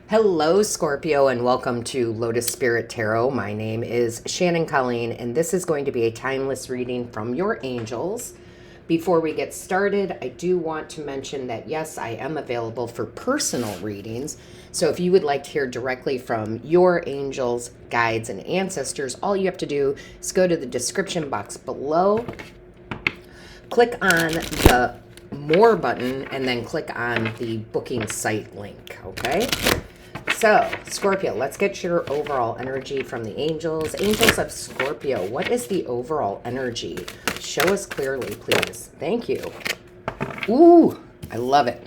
Hello, Scorpio, and welcome to Lotus Spirit Tarot. My name is Shannon Colleen, and this is going to be a timeless reading from your angels. Before we get started, I do want to mention that, yes, I am available for personal readings. So if you would like to hear directly from your angels, guides, and ancestors, all you have to do is go to the description box below, click on the More button, and then click on the booking site link, okay? So, Scorpio, let's get your overall energy from the angels. Angels of Scorpio, what is the overall energy? Show us clearly, please. Thank you. Ooh, I love it.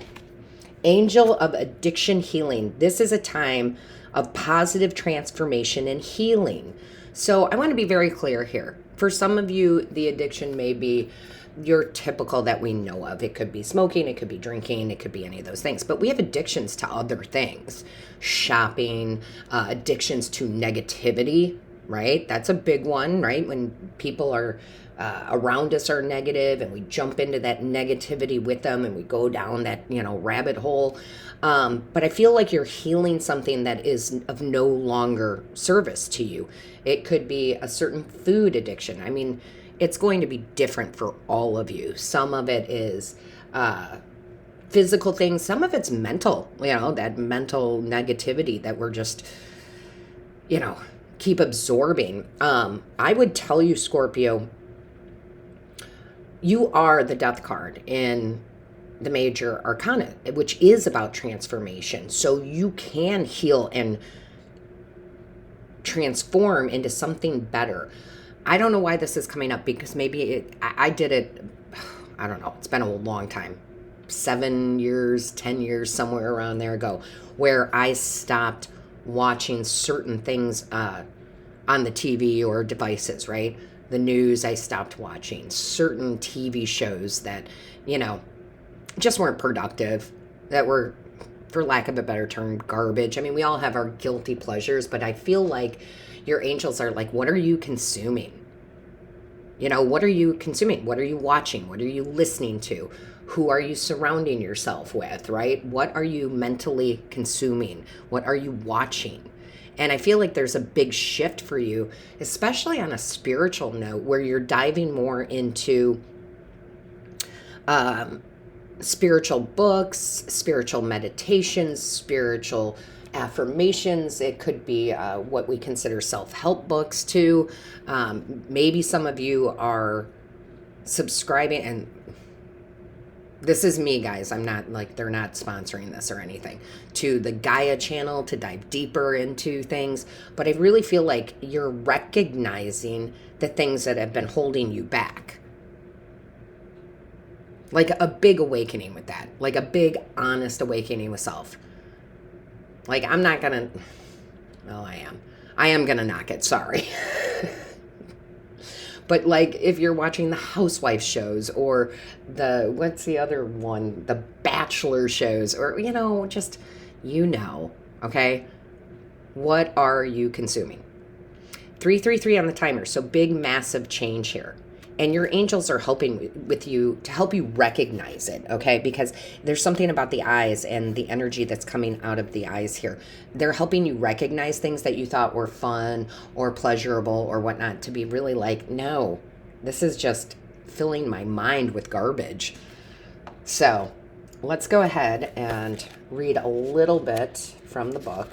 Angel of Addiction Healing. This is a time of positive transformation and healing. So I want to be very clear here. For some of you, the addiction may be your typical that we know of. It could be smoking, it could be drinking, it could be any of those things. But we have addictions to other things. Shopping, addictions to negativity, right? That's a big one, right? When people are around us are negative and we jump into that negativity with them and we go down that, rabbit hole. But I feel like you're healing something that is of no longer service to you. It could be a certain food addiction. I mean, it's going to be different for all of you. Some of it is physical things. Some of it's mental, that mental negativity that we're just, keep absorbing. I would tell you, Scorpio, you are the Death card in the major arcana, which is about transformation. So you can heal and transform into something better. I don't know why this is coming up, because maybe I did it, I don't know, it's been a long time, 7 years, 10 years, somewhere around there ago, where I stopped watching certain things on the TV or devices, right? The news, I stopped watching certain TV shows that, just weren't productive, that were, for lack of a better term, garbage. I mean, we all have our guilty pleasures, but I feel like your angels are like, what are you consuming? What are you consuming? What are you watching? What are you listening to? Who are you surrounding yourself with, right? What are you mentally consuming? What are you watching? And I feel like there's a big shift for you, especially on a spiritual note, where you're diving more into spiritual books, spiritual meditations, spiritual affirmations. It could be what we consider self-help books too. Maybe some of you are subscribing, and this is me, guys. I'm not like, they're not sponsoring this or anything, to the Gaia channel to dive deeper into things. But I really feel like you're recognizing the things that have been holding you back. Like a big awakening with that, like a big, honest awakening with self. Like, I'm not going to, well, I am going to knock it, sorry. But like, if you're watching the housewife shows or what's the other one? The Bachelor shows, or, just, okay? What are you consuming? 333 on the timer. So big, massive change here. And your angels are helping with you to help you recognize it, okay? Because there's something about the eyes and the energy that's coming out of the eyes here. They're helping you recognize things that you thought were fun or pleasurable or whatnot, to be really like, no, this is just filling my mind with garbage. So let's go ahead and read a little bit from the book.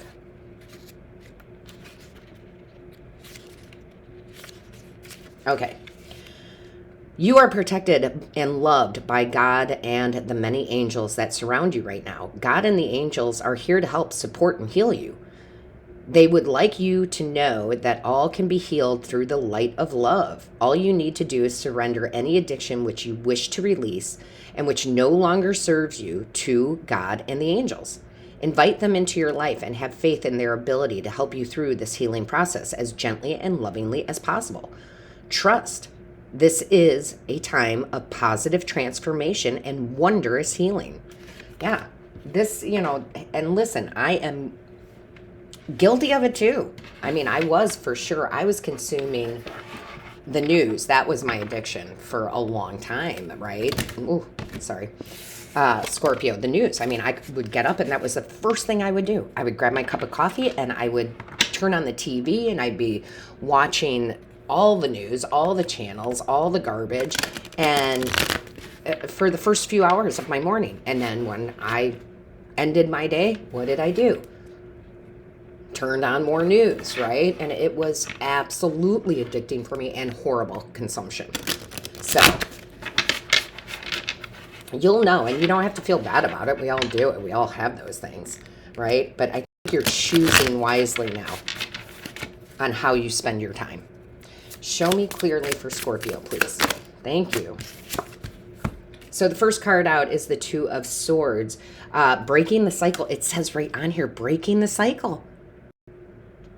Okay. You are protected and loved by God and the many angels that surround you right now. God and the angels are here to help support and heal you. They would like you to know that all can be healed through the light of love. All you need to do is surrender any addiction which you wish to release and which no longer serves you to God and the angels. Invite them into your life and have faith in their ability to help you through this healing process as gently and lovingly as possible. Trust. This is a time of positive transformation and wondrous healing. Yeah, this, and listen, I am guilty of it too. I mean, I was consuming the news. That was my addiction for a long time, right? Ooh, sorry. Scorpio, the news. I mean, I would get up and that was the first thing I would do. I would grab my cup of coffee and I would turn on the TV and I'd be watching all the news, all the channels, all the garbage, and for the first few hours of my morning. And then when I ended my day, what did I do? Turned on more news, right? And it was absolutely addicting for me and horrible consumption. So you'll know, and you don't have to feel bad about it. We all do it. We all have those things, right? But I think you're choosing wisely now on how you spend your time. Show me clearly for Scorpio, please. Thank you. So the first card out is the Two of Swords. Breaking the cycle. It says right on here, breaking the cycle.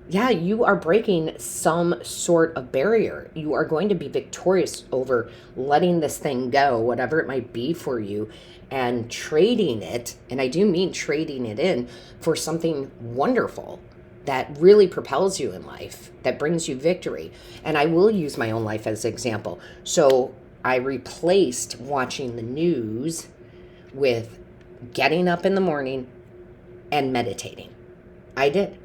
Yeah, you are breaking some sort of barrier. You are going to be victorious over letting this thing go, whatever it might be for you, and trading it, and I do mean trading it in for something wonderful that really propels you in life, that brings you victory. And I will use my own life as an example. So I replaced watching the news with getting up in the morning and meditating. I did,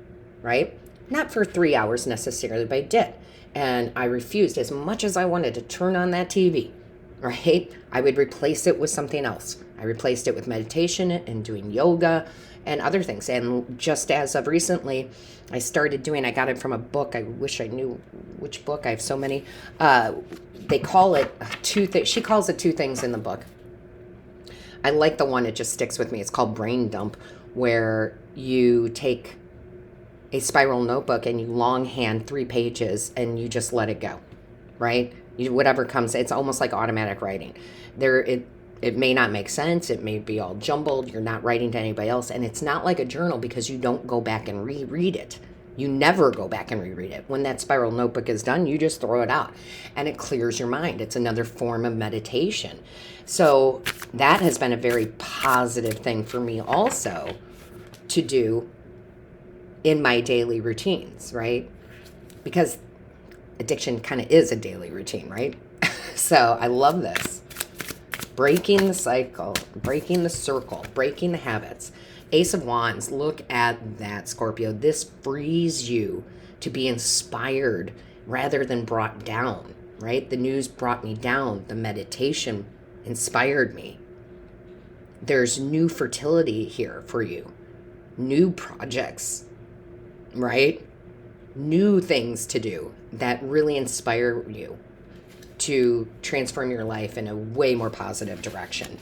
right? Not for 3 hours necessarily, but I did. And I refused, as much as I wanted to turn on that TV, right? I would replace it with something else. I replaced it with meditation and doing yoga and other things. And just as of recently, I started doing, I got it from a book. I wish I knew which book. I have so many. They call it two things. She calls it two things in the book. I like the one, it just sticks with me. It's called Brain Dump, where you take a spiral notebook and you longhand 3 pages and you just let it go, right? Whatever comes, it's almost like automatic writing. It may not make sense. It may be all jumbled. You're not writing to anybody else. And it's not like a journal because you don't go back and reread it. You never go back and reread it. When that spiral notebook is done, you just throw it out and it clears your mind. It's another form of meditation. So that has been a very positive thing for me also to do in my daily routines, right? Because addiction kind of is a daily routine, right? So I love this. Breaking the cycle, breaking the circle, breaking the habits. Ace of Wands, look at that, Scorpio. This frees you to be inspired rather than brought down, right? The news brought me down. The meditation inspired me. There's new fertility here for you. New projects, right? New things to do that really inspire you to transform your life in a way more positive direction.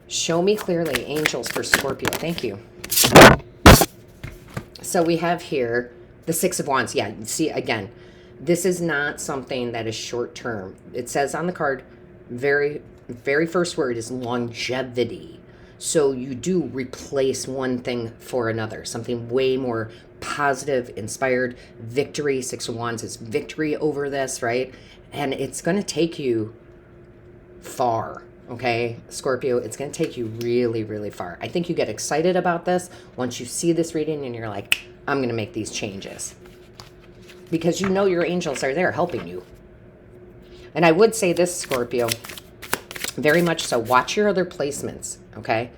Show me clearly, angels, for Scorpio. Thank you. So we have here the Six of Wands. Yeah, see, again, this is not something that is short term. It says on the card, very first word is longevity. So you do replace one thing for another, something way more positive, inspired. Victory, Six of Wands is victory over this, right? And it's going to take you far, okay, Scorpio? It's going to take you really, really far. I think you get excited about this once you see this reading and you're like, I'm going to make these changes. Because you know your angels are there helping you. And I would say this, Scorpio, very much so, watch your other placements, okay?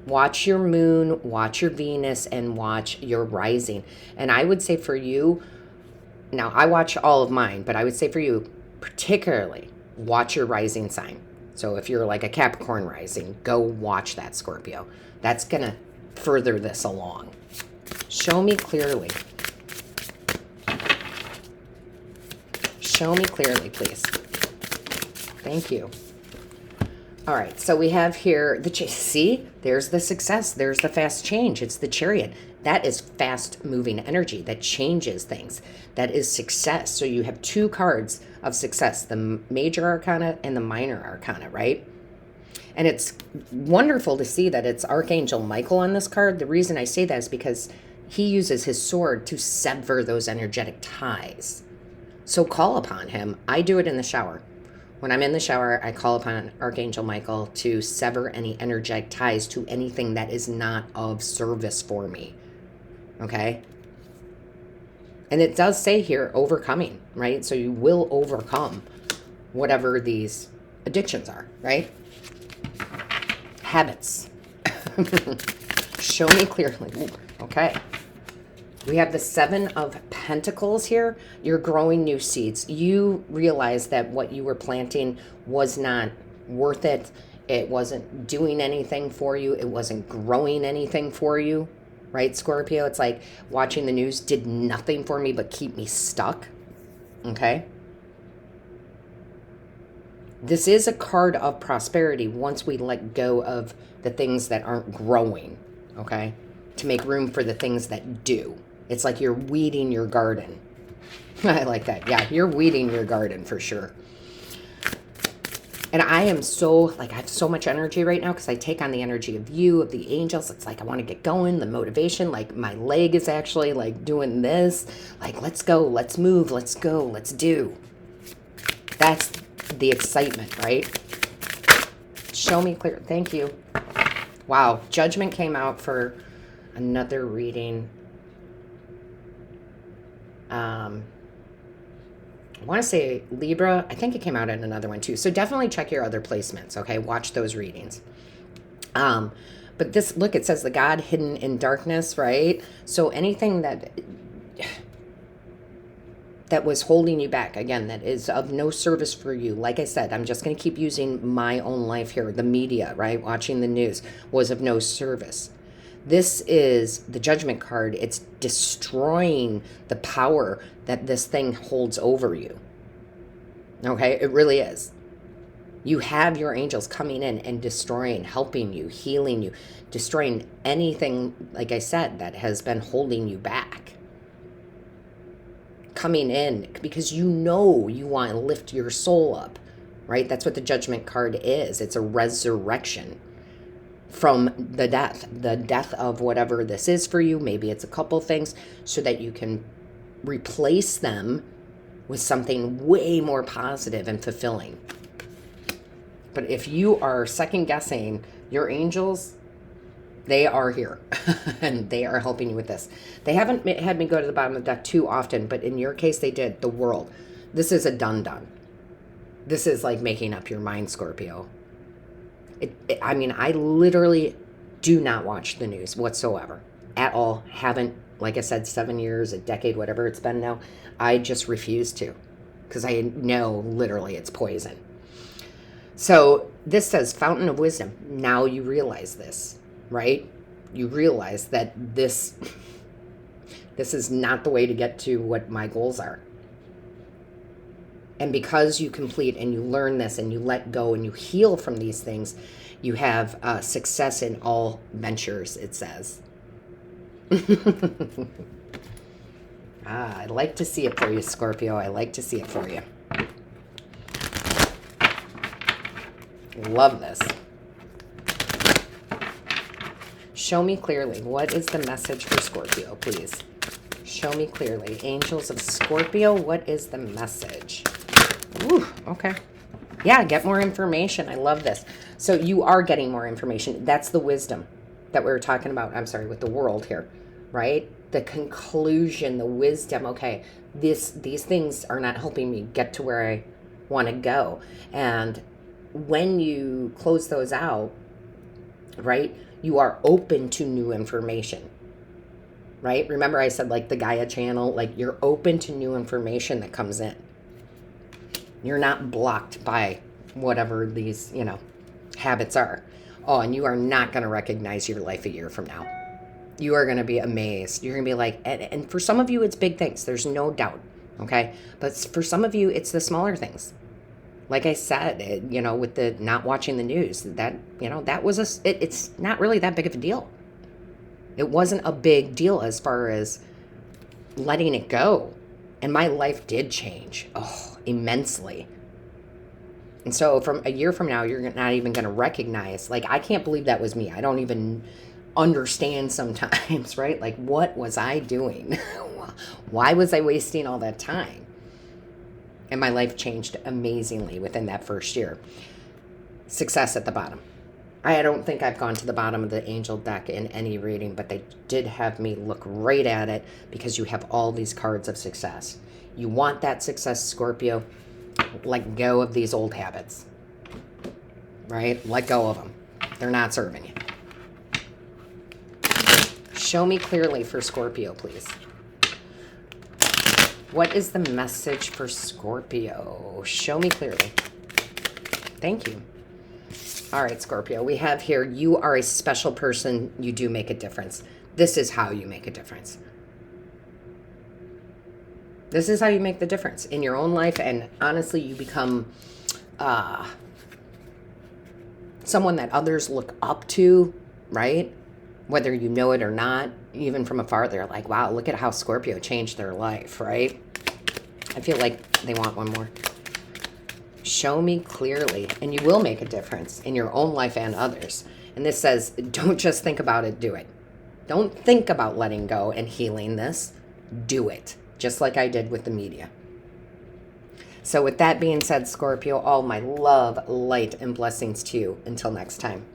Watch your moon, watch your Venus, and watch your rising. And I would say for you, now I watch all of mine, but I would say for you, particularly, watch your rising sign. So if you're like a Capricorn rising, go watch that, Scorpio. That's going to further this along. Show me clearly. Show me clearly, please. Thank you. All right, so we have here the see, there's the success, there's the fast change. It's the Chariot. That is fast moving energy that changes things. That is success. So you have 2 cards of success, the major arcana and the minor arcana, right? And it's wonderful to see that it's Archangel Michael on this card. The reason I say that is because he uses his sword to sever those energetic ties. So call upon him. I do it in the shower. When I'm in the shower, I call upon Archangel Michael to sever any energetic ties to anything that is not of service for me. Okay? And it does say here, overcoming, right? So you will overcome whatever these addictions are, right? habits. Show me clearly. Ooh, okay. We have the 7 of Pentacles here. You're growing new seeds. You realize that what you were planting was not worth it. It wasn't doing anything for you. It wasn't growing anything for you. Right, Scorpio? It's like watching the news did nothing for me but keep me stuck. Okay? This is a card of prosperity once we let go of the things that aren't growing. Okay? To make room for the things that do. It's like you're weeding your garden. I like that. Yeah, you're weeding your garden for sure. And I am so, like, I have so much energy right now because I take on the energy of you, of the angels. It's like I want to get going, the motivation. Like, my leg is actually, like, doing this. Like, let's go, let's move, let's go, let's do. That's the excitement, right? Show me clear. Thank you. Wow. Judgment came out for another reading. I want to say Libra. I think it came out in another one too. So definitely check your other placements. Okay. Watch those readings. But this, look, it says the God hidden in darkness, right? So anything that was holding you back, again, that is of no service for you. Like I said, I'm just going to keep using my own life here. The media, right? Watching the news was of no service. This is the Judgment card. It's destroying the power that this thing holds over you. Okay? It really is. You have your angels coming in and destroying, helping you, healing you, destroying anything, like I said, that has been holding you back. Coming in because you know you want to lift your soul up, right? That's what the Judgment card is. It's a resurrection from the death of whatever this is for you. Maybe it's a couple things so that you can replace them with something way more positive and fulfilling. But if you are second guessing your angels, they are here and they are helping you with this. They haven't had me go to the bottom of the deck too often, but in your case, they did. The World. This is a done. This is like making up your mind, Scorpio. I mean, I literally do not watch the news whatsoever at all. Haven't, like I said, 7 years, a decade, whatever it's been now. I just refuse to because I know literally it's poison. So this says Fountain of Wisdom. Now you realize this, right? You realize that this is not the way to get to what my goals are. And because you complete and you learn this and you let go and you heal from these things, you have success in all ventures, it says. I like to see it for you, Scorpio. I like to see it for you. Love this. Show me clearly. What is the message for Scorpio, please? Show me clearly. Angels of Scorpio, what is the message? Ooh, okay. Yeah, get more information. I love this. So you are getting more information. That's the wisdom that we were talking about. I'm sorry, with the World here, right? The conclusion, the wisdom. Okay, these things are not helping me get to where I want to go. And when you close those out, right, you are open to new information, right? Remember I said like the Gaia channel, like you're open to new information that comes in. You're not blocked by whatever these, habits are. Oh, and you are not going to recognize your life a year from now. You are going to be amazed. You're going to be like, and for some of you, it's big things. There's no doubt. Okay. But for some of you, it's the smaller things. Like I said, with the not watching the news, that was it's not really that big of a deal. It wasn't a big deal as far as letting it go. And my life did change. Oh, immensely. And so from a year from now, you're not even going to recognize, like, I can't believe that was me. I don't even understand sometimes, right? Like, what was I doing? Why was I wasting all that time? And my life changed amazingly within that first year. Success at the bottom. I don't think I've gone to the bottom of the angel deck in any reading, but they did have me look right at it because you have all these cards of success. You want that success, Scorpio. Let go of these old habits, right? Let go of them. They're not serving you. Show me clearly for Scorpio, please. What is the message for Scorpio? Show me clearly. Thank you. All right, Scorpio, we have here, you are a special person. You do make a difference. This is how you make a difference. This is how you make the difference in your own life. And honestly, you become someone that others look up to, right? Whether you know it or not, even from afar, they're like, wow, look at how Scorpio changed their life, right? I feel like they want one more. Show me clearly, and you will make a difference in your own life and others. And this says, don't just think about it, do it. Don't think about letting go and healing this. Do it, just like I did with the media. So with that being said, Scorpio, all my love, light, and blessings to you. Until next time.